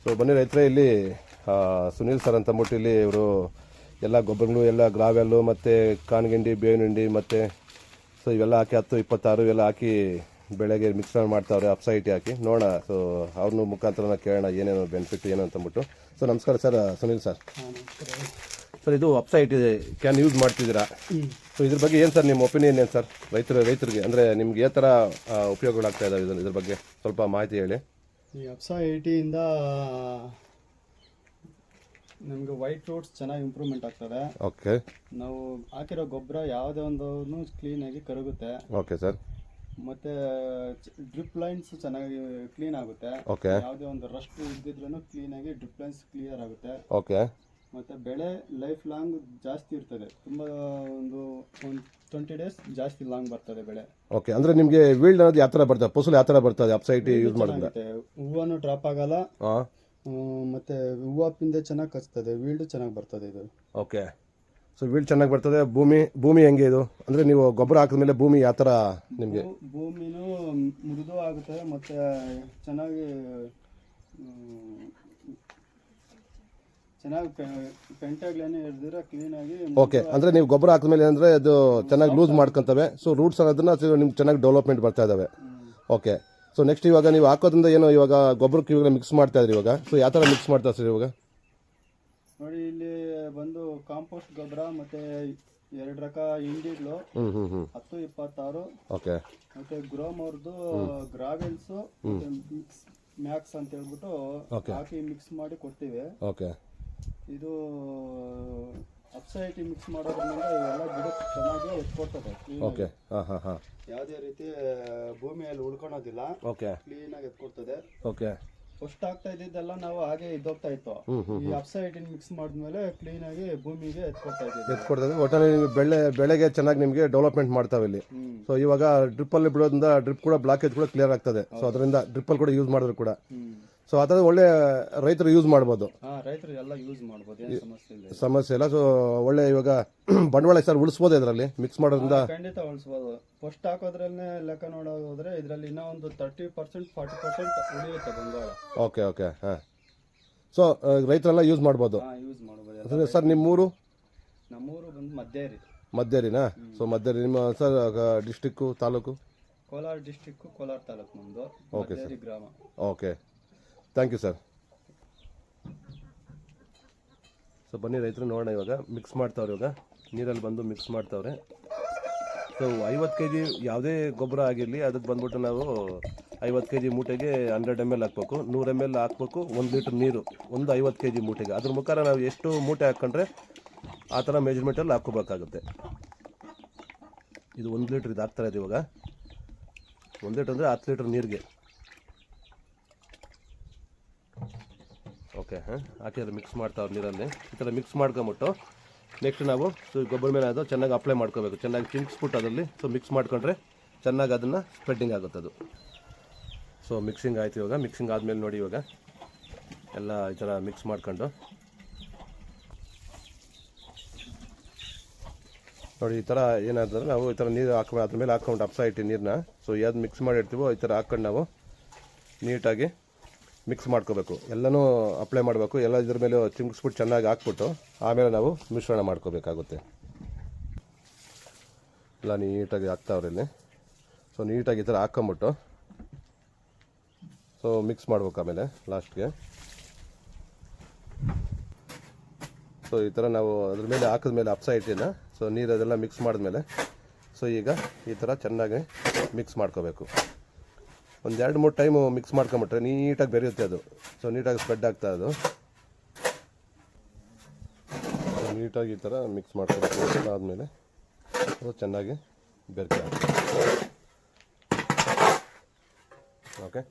So ಬನ್ನಿ ರೈತರೇ, ಇಲ್ಲಿ ಸುನೀಲ್ ಸರ್ ಅಂತ ಅಂದ್ಬಿಟ್ಟು ಇಲ್ಲಿ ಇವರು ಎಲ್ಲ ಗೊಬ್ಬರಗಳು ಎಲ್ಲ ಗ್ರಾವೆಲ್ಲು ಮತ್ತು ಕಾನ್ಗಿಂಡಿ ಬೇವಿನ ಹಿಂಡಿ ಮತ್ತು ಸೊ ಇವೆಲ್ಲ ಹಾಕಿ 10-26 ಇವೆಲ್ಲ ಹಾಕಿ ಬೆಳೆಗೆ ಮಿಕ್ಸ್ ಮಾಡ್ತಾವ್ರೆ ಅಪ್ಸೈಟಿ ಹಾಕಿ ನೋಡೋಣ. ಸೊ ಅವ್ರನ್ನ ಮುಖಾಂತರ ಕೇಳೋಣ ಏನೇನು ಬೆನಿಫಿಟ್ ಏನು ಅಂತಂದ್ಬಿಟ್ಟು. ಸೊ ನಮಸ್ಕಾರ ಸರ್, ಸುನೀಲ್ ಸರ್. ಸರ್ ಇದು ಅಪ್ಸೈಟಿ ಕ್ಯಾನ್ ಯೂಸ್ ಮಾಡ್ತಿದ್ದೀರಾ? ಸೊ ಇದ್ರ ಬಗ್ಗೆ ಏನು ಸರ್ ನಿಮ್ಮ ಒಪಿನಿಯನ್ ಏನು ಸರ್ ರೈತರಿಗೆ ಅಂದರೆ ನಿಮ್ಗೆ ಯಾವ ಥರ ಉಪಯೋಗಗಳಾಗ್ತಾ ಇದ್ದಾವೆ ಇದ್ರ ಬಗ್ಗೆ ಸ್ವಲ್ಪ ಮಾಹಿತಿ ಹೇಳಿ. ಈ ಅಪ್ಸಾ 80ಇಂದ ನಮಗೆ ವೈಟ್ ಫ್ರೂಟ್ಸ್ ಚೆನ್ನಾಗಿ ಇಂಪ್ರೂವ್ಮೆಂಟ್ ಆಗ್ತದೆ. ಓಕೆ. ನಾವು ಹಾಕಿರೋ ಗೊಬ್ಬರ ಯಾವುದೇ ಒಂದು ಕ್ಲೀನಾಗಿ ಕರಗುತ್ತೆ. Okay sir. ಮತ್ತೆ ಡ್ರಿಪ್ ಲೈನ್ಸ್ ಚೆನ್ನಾಗಿ ಕ್ಲೀನ್ ಆಗುತ್ತೆ. ಓಕೆ. ಯಾವುದೇ ಒಂದು ರಸ್ಟ್ ಇದ್ದಿದ್ರೂ ಕ್ಲೀನಾಗಿ ಡ್ರಿಪ್ ಲೈನ್ಸ್ ಕ್ಲಿಯರ್ ಆಗುತ್ತೆ. ಓಕೆ. ಮತ್ತು ಬೆಳೆ ಲೈಫ್ ಲಾಂಗ್ ಜಾಸ್ತಿ ಇರ್ತದೆ. ತುಂಬ ಒಂದು 20 days ಜಾಸ್ತಿ ಲಾಂಗ್ ಬರ್ತದೆ ಬೆಳೆ. ಓಕೆ. ಅಂದರೆ ನಿಮಗೆ ವೀಲ್ಡ್ ಅನ್ನೋದು ಯಾವ ಥರ ಬರ್ತದೆ, ಫಸಲು ಯಾವ ಥರ ಬರ್ತದೆ ಅಪ್ಸೈಟಿ ಯೂಸ್ ಮಾಡಿದ್ರೆ? ಹೂವನ್ನು ಡ್ರಾಪ್ ಆಗಲ್ಲ, ಮತ್ತು ಹೂವು ಪಿಂದೆ ಚೆನ್ನಾಗಿ ಕಚ್ತದೆ, ವೀಲ್ಡ್ ಚೆನ್ನಾಗಿ ಬರ್ತದೆ ಇದು. ಓಕೆ. ಸೊ ವೀಲ್ಡ್ ಚೆನ್ನಾಗಿ ಬರ್ತದೆ. ಭೂಮಿ ಹೆಂಗೆ ಇದು ಅಂದರೆ ನೀವು ಗೊಬ್ಬರ ಹಾಕಿದ್ಮೇಲೆ ಭೂಮಿ ಯಾವ ಥರ ನಿಮಗೆ? ಭೂಮಿನೂ ಮೃದು ಆಗುತ್ತೆ ಮತ್ತು ಚೆನ್ನಾಗಿ ಪೆಂಟಾಗ್ಲೇನೆ ಹಿಡಿದ್ರೆ ಕ್ಲೀನಾಗಿ. ಓಕೆ. ಅಂದರೆ ನೀವು ಗೊಬ್ಬರ ಹಾಕಿದ್ಮೇಲೆ ಅಂದರೆ ಅದು ಚೆನ್ನಾಗಿ ಲೂಸ್ ಮಾಡ್ಕೊತವೆ. ಸೊ ರೂಟ್ಸ್ ಅನ್ನೋದನ್ನ ನಿಮ್ಗೆ ಚೆನ್ನಾಗಿ ಡೆವಲಪ್ಮೆಂಟ್ ಬರ್ತಾ ಇದ್ದಾವೆ. ಓಕೆ. ಸೊ ನೆಕ್ಸ್ಟ್ ಇವಾಗ ನೀವು ಹಾಕೋದ್ರಿಂದ ಏನು ಇವಾಗ ಗೊಬ್ಬರಕ್ಕೆ ಇವಾಗ ಮಿಕ್ಸ್ ಮಾಡ್ತಾ ಇದ್ರಿ ಇವಾಗ? ಸೊ ಯಾವ ಥರ ಮಿಕ್ಸ್ ಮಾಡ್ತಾ ಸರ್ ಇವಾಗ? ನೋಡಿ, ಇಲ್ಲಿ ಬಂದು ಕಾಂಪೋಸ್ಟ್ ಗೊಬ್ಬರ ಮತ್ತು 2 ರಕ ಹಿಂಡಿಗಳು 10-26. ಓಕೆ. ಮತ್ತೆ ಗ್ರೋಮೋರ್ದು ಗ್ರಾವೆಲ್ಸು ಮ್ಯಾಕ್ಸ್ ಅಂತ ಹೇಳ್ಬಿಟ್ಟು ಹಾಕಿ ಮಿಕ್ಸ್ ಮಾಡಿ ಕೊಡ್ತೀವಿ. ಓಕೆ. ಇದು ಅಪ್ಸೈಟಿ ಮಿಕ್ಸ್ ಮಾಡೋದ್ರಿಂದ ಇವೆಲ್ಲ ಗಿಡ ಚೆನ್ನಾಗಿ ಎತ್ಕೊಡ್ತದೆ. ಓಕೆ. ಯಾವುದೇ ರೀತಿ ಭೂಮಿಯಲ್ಲಿ ಉಳ್ಕೊಳೋದಿಲ್ಲ. ಓಕೆ. ಕ್ಲೀನಾಗಿ ಎತ್ಕೊಡ್ತದೆ. ಓಕೆ. ಫಸ್ಟ್ ಆಗ್ತಾ ಇದ್ದಿದ್ದೆಲ್ಲ ನಾವು ಹಾಗೆ ಇದ್ದೋಗ್ತಾ ಇತ್ತು. ಈ ಅಪ್ಸೈಟಿನ್ ಮಿಕ್ಸ್ ಮಾಡಿದ್ಮೇಲೆ ಕ್ಲೀನಾಗಿ ಭೂಮಿಗೆ ಎತ್ಕೊಡ್ತದೆ. ಒಟ್ಟಾರೆ ಬೆಳೆಗೆ ಚೆನ್ನಾಗಿ ನಿಮಗೆ ಡೆವಲಪ್ಮೆಂಟ್ ಮಾಡ್ತಾವೆ ಇಲ್ಲಿ. ಸೊ ಇವಾಗ ಡ್ರಿಪ್ಪಲ್ಲಿ ಬಿಡೋದ್ರಿಂದ ಡ್ರಿಪ್ ಕೂಡ ಬ್ಲಾಕೇಜ್ ಕೂಡ ಕ್ಲಿಯರ್ ಆಗ್ತದೆ. ಸೊ ಅದರಿಂದ ಡ್ರಿಪ್ಪಲ್ಲಿ ಕೂಡ ಯೂಸ್ ಮಾಡಿದ್ರು ಕೂಡ ಸೊ ಆ ಥರ ಒಳ್ಳೆ ರೈತರು ಯೂಸ್ ಮಾಡ್ಬೋದು. ರೈತರು ಎಲ್ಲ ಯೂಸ್ ಮಾಡ್ಬೋದು, ಸಮಸ್ಯೆ ಇಲ್ಲ. ಸೊ ಒಳ್ಳೆ ಇವಾಗ ಬಂಡವಾಳ ಸರ್ ಉಳಿಸ್ಬೋದು ಇದರಲ್ಲಿ ಮಿಕ್ಸ್ ಮಾಡೋದ್ರಿಂದ? ಖಂಡಿತ ಉಳಿಸ್ಬೋದು. ಫಸ್ಟ್ ಹಾಕೋದ್ರಲ್ಲೇ ಲೆಕ್ಕ ನೋಡೋದಾದ್ರೆ ಇದರಲ್ಲಿ ಇನ್ನೂ ಒಂದು 30% 40% ಉಳಿಯುತ್ತೆ ಬಂಡವಾಳ. ಓಕೆ. ಓಕೆ. ಹಾಂ. ಸೊ ರೈತರೆಲ್ಲ ಯೂಸ್ ಮಾಡ್ಬೋದು. ಯೂಸ್ ಮಾಡ್ಬೋದು. ಸರ್ ನಿಮ್ಮೂರು? ನಮ್ಮೂರು ಬಂದು ಮದ್ದೇರಿ. ಮದ್ದೇರಿನಾ? ಸೊ ಮದ್ದೇರಿ ನಿಮ್ಮ sir district taluk? Kolar district, Kolar taluk ನಮ್ಮದು. Okay sir. ಗ್ರಾಮ. Okay. Thank you sir. So ಬನ್ನಿ ರೈತರು ನೋಡೋಣ. ಇವಾಗ ಮಿಕ್ಸ್ ಮಾಡ್ತಾವ್ರೆ, ಇವಾಗ ನೀರಲ್ಲಿ ಬಂದು ಮಿಕ್ಸ್ ಮಾಡ್ತಾವ್ರೆ. ಸೊ 50 kg ಯಾವುದೇ ಗೊಬ್ಬರ ಆಗಿರಲಿ ಅದಕ್ಕೆ ಬಂದ್ಬಿಟ್ಟು ನಾವು 50 kg ಮೂಟೆಗೆ 100 ml ಹಾಕ್ಬೇಕು, 100 ml ಹಾಕ್ಬೇಕು, 1 ಲೀಟ್ರ್ ನೀರು ಒಂದು 50 kg ಮೂಟೆಗೆ. ಅದ್ರ ಮುಖಾಂತರ ನಾವು ಎಷ್ಟು ಮೂಟೆ ಹಾಕ್ಕೊಂಡ್ರೆ ಆ ಥರ ಮೆಜರ್ಮೆಂಟಲ್ಲಿ ಹಾಕ್ಕೋಬೇಕಾಗುತ್ತೆ. ಇದು 1 ಲೀಟ್ರ್ ಇದು ಹಾಕ್ತಾ ಇದೆ ಇವಾಗ. 1 ಲೀಟ್ರ್ ಅಂದರೆ 10 ಲೀಟ್ರ್ ನೀರಿಗೆ. ಓಕೆ. ಹಾಕಿದ್ರೆ ಮಿಕ್ಸ್ ಮಾಡ್ತಾವ್ರು ನೀರಲ್ಲಿ. ಈ ಥರ ಮಿಕ್ಸ್ ಮಾಡ್ಕೊಂಬಿಟ್ಟು ನೆಕ್ಸ್ಟ್ ನಾವು ಗೊಬ್ಬರ ಮೇಲೆ ಅದು ಚೆನ್ನಾಗಿ ಅಪ್ಲೈ ಮಾಡ್ಕೋಬೇಕು. ಚೆನ್ನಾಗಿ ಚಿಂಕ್ಸ್ಬಿಟ್ಟು ಅದರಲ್ಲಿ ಮಿಕ್ಸ್ ಮಾಡ್ಕೊಂಡ್ರೆ ಚೆನ್ನಾಗಿ ಅದನ್ನು ಸ್ಪ್ರೆಡ್ಡಿಂಗ್ ಆಗುತ್ತೆ ಅದು. ಸೊ ಮಿಕ್ಸಿಂಗ್ ಆಯಿತು. ಇವಾಗ ಮಿಕ್ಸಿಂಗ್ ಆದಮೇಲೆ ನೋಡಿ ಇವಾಗ ಎಲ್ಲ ಈ ಥರ ಮಿಕ್ಸ್ ಮಾಡ್ಕೊಂಡು ನೋಡಿ ಈ ಥರ ಏನಾದ್ರೆ ನಾವು ಈ ಥರ ನೀರು ಅದ್ರ ಮೇಲೆ ಹಾಕ್ಕೊಂಡು ಅಪ್ಸೈಟಿ ನೀರನ್ನ ಯಾವ್ದು ಮಿಕ್ಸ್ ಮಾಡಿರ್ತೀವೋ ಈ ಥರ ಹಾಕ್ಕೊಂಡು ನಾವು ನೀಟಾಗಿ ಮಿಕ್ಸ್ ಮಾಡ್ಕೋಬೇಕು. ಎಲ್ಲನೂ ಅಪ್ಲೈ ಮಾಡಬೇಕು. ಎಲ್ಲ ಇದ್ರ ಮೇಲೆ ಚಿಮ್ಕಿಸ್ಬಿಟ್ಟು ಚೆನ್ನಾಗಿ ಹಾಕ್ಬಿಟ್ಟು ಆಮೇಲೆ ನಾವು ಮಿಶ್ರಣ ಮಾಡ್ಕೋಬೇಕಾಗುತ್ತೆ. ಎಲ್ಲ ನೀಟಾಗಿ ಹಾಕ್ತಾವ್ರೆ ಇಲ್ಲಿ. ಸೊ ನೀಟಾಗಿ ಈ ಥರ ಹಾಕ್ಕೊಂಬಿಟ್ಟು ಮಿಕ್ಸ್ ಮಾಡ್ಬೇಕು. ಆಮೇಲೆ ಲಾಸ್ಟ್ಗೆ ಈ ಥರ ನಾವು ಅದ್ರ ಮೇಲೆ ಹಾಕಿದ್ಮೇಲೆ ಅಪ್ಸೈಟಿನ ನೀರು ಅದೆಲ್ಲ ಮಿಕ್ಸ್ ಮಾಡಿದ್ಮೇಲೆ ಈಗ ಈ ಥರ ಚೆನ್ನಾಗಿ ಮಿಕ್ಸ್ ಮಾಡ್ಕೋಬೇಕು. ಒಂದು 2-3 ಟೈಮು ಮಿಕ್ಸ್ ಮಾಡ್ಕೊಂಬಿಟ್ರೆ ನೀಟಾಗಿ ಬೆರೆಯುತ್ತೆ ಅದು. ನೀಟಾಗಿ ಸ್ಪ್ರೆಡ್ ಆಗ್ತಾ ಅದು. ನೀಟಾಗಿ ಈ ಥರ ಮಿಕ್ಸ್ ಮಾಡ್ಕೋಬೇಕು. ಆದಮೇಲೆ ಅದು ಚೆನ್ನಾಗಿ ಬೆರಕೆ ಆಗುತ್ತೆ. ಓಕೆ.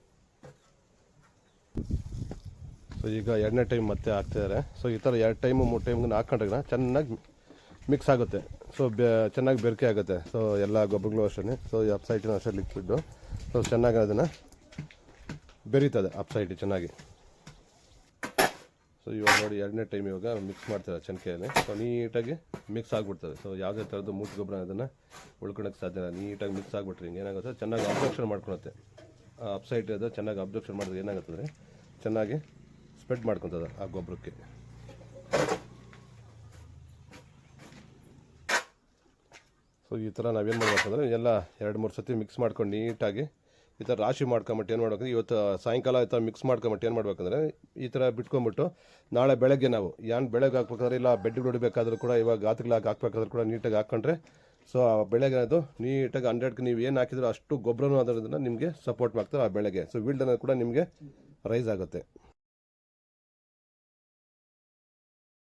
ಈಗ 2ನೇ ಟೈಮ್ ಮತ್ತೆ ಹಾಕ್ತಿದ್ದಾರೆ. ಈ ಥರ 2 ಟೈಮು 3 ಟೈಮ್ಗೆ ಹಾಕೊಂಡ್ರೆ ಚೆನ್ನಾಗಿ ಮಿಕ್ಸ್ ಆಗುತ್ತೆ. ಚೆನ್ನಾಗಿ ಬೆರಕೆ ಆಗುತ್ತೆ. ಎಲ್ಲ ಗೊಬ್ಬರಗಳು ಅಷ್ಟೇ. ಈ ಅಪ್ಸೈಟಿನ ಅಷ್ಟೇ ಲಿಕ್ವಿಡ್ಡು. ಚೆನ್ನಾಗಿ ಅದನ್ನು ಬೆರೀತದೆ ಅಪ್ಸೈಟಿ ಚೆನ್ನಾಗಿ. ಇವಾಗ ನೋಡಿ 2ನೇ ಟೈಮ್ ಇವಾಗ ಮಿಕ್ಸ್ ಮಾಡ್ತಾರೆ ಚೆನ್ಕೆಯಲ್ಲಿ. ನೀಟಾಗಿ ಮಿಕ್ಸ್ ಆಗಿಬಿಡ್ತದೆ. ಯಾವುದೇ ಥರದ್ದು ಮೂಟೆ ಗೊಬ್ಬರ ಅದನ್ನು ಉಳ್ಕೊಳಕ್ಕೆ ಸಾಧ್ಯ ಇಲ್ಲ. ನೀಟಾಗಿ ಮಿಕ್ಸ್ ಆಗಿಬಿಟ್ರೆ ಹಿಂಗೆ ಏನಾಗುತ್ತೆ, ಚೆನ್ನಾಗಿ ಅಬ್ಸರ್ಪ್ಷನ್ ಮಾಡ್ಕೊಳುತ್ತೆ. ಅಪ್ಸೈಟಿ ಅದು ಚೆನ್ನಾಗಿ ಅಬ್ಸರ್ಪ್ಷನ್ ಮಾಡಿದ್ರೆ ಏನಾಗುತ್ತೆ ಅಂದರೆ ಚೆನ್ನಾಗಿ ಸ್ಪ್ರೆಡ್ ಮಾಡ್ಕೊತದೆ ಆ ಗೊಬ್ಬರಕ್ಕೆ. ಸೊ ಈ ಥರ ನಾವೇನು ಮಾಡ್ಬೇಕಂದ್ರೆ ಎಲ್ಲ 2-3 ಸತಿ ಮಿಕ್ಸ್ ಮಾಡ್ಕೊಂಡು ನೀಟಾಗಿ ಈ ಥರ ರಾಶಿ ಮಾಡ್ಕೊಂಬಿಟ್ಟು ಏನು ಮಾಡ್ಬೇಕಂದ್ರೆ ಇವತ್ತು ಸಾಯಂಕಾಲ ಈ ಥರ ಮಿಕ್ಸ್ ಮಾಡ್ಕೊಂಬಿಟ್ಟು ಏನು ಮಾಡ್ಬೇಕಂದ್ರೆ ಈ ಥರ ಬಿಟ್ಕೊಂಬಿಟ್ಟು ನಾಳೆ ಬೆಳಗ್ಗೆ ನಾವು ಬೆಳಗ್ಗೆ ಹಾಕ್ಬೇಕಾದ್ರೆ ಇಲ್ಲ ಬೆಡ್ಗೆ ಹೊಡಿಬೇಕಾದ್ರೂ ಕೂಡ ಇವಾಗ ಗಾತ್ರಗಳಾಗಿ ಹಾಕ್ಬೇಕಾದ್ರೂ ಕೂಡ ನೀಟಾಗಿ ಹಾಕ್ಕೊಂಡ್ರೆ ಸೊ ಆ ಬೆಳೆಗೆ ಅದು ನೀಟಾಗಿ 100ಕ್ಕೆ ನೀವು ಏನು ಹಾಕಿದ್ರು ಅಷ್ಟು ಗೊಬ್ಬರನೂ ಅದರಿಂದ ನಿಮಗೆ ಸಪೋರ್ಟ್ ಮಾಡ್ತಾರೆ ಆ ಬೆಳೆಗೆ. ಸೊ ವೀಲ್ಡ್ ಅನ್ನೋದು ಕೂಡ ನಿಮಗೆ ರೈಸ್ ಆಗುತ್ತೆ.